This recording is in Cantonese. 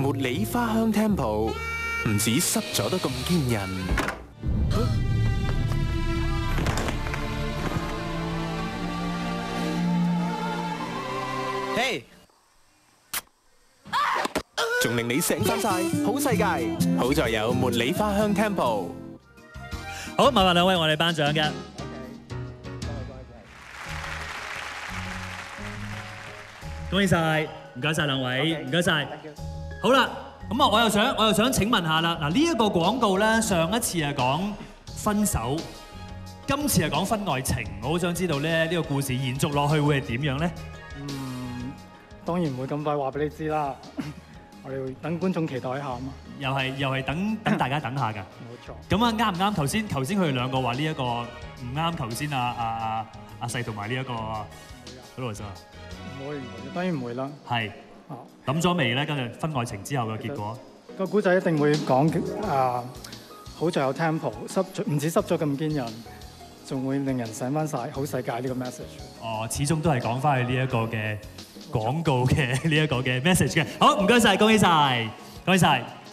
茉莉花香 Temple 唔止濕咗得咁堅韌。嘿！仲令你醒翻晒，好世界，好在有茉莉花香 Temple。好，麻煩兩位我哋頒獎嘅。恭喜晒，唔該晒兩位，唔該晒。好啦，咁啊，我又想請問下啦，嗱呢一個廣告咧，上一次係講分手，今次係講婚外情，我好想知道咧呢個故事延續落去會係點樣咧？當然唔會咁快話俾你知啦，我哋會等觀眾期待一下啊嘛。又係等大家等下㗎。冇錯。咁啊啱唔啱？頭先佢哋兩個話呢一個唔啱，頭先阿細同埋呢一個嗰度就唔會，當然唔會啦。係。諗咗未咧？跟住婚外情之後嘅結果。個古仔一定會講好在有 tempo， 唔止濕咗咁堅韌，仲會令人醒翻晒好世界呢個 message。哦，始終都係講翻去呢一個嘅廣告嘅呢一個嘅 message 嘅。好，唔該晒，恭喜晒，恭喜晒。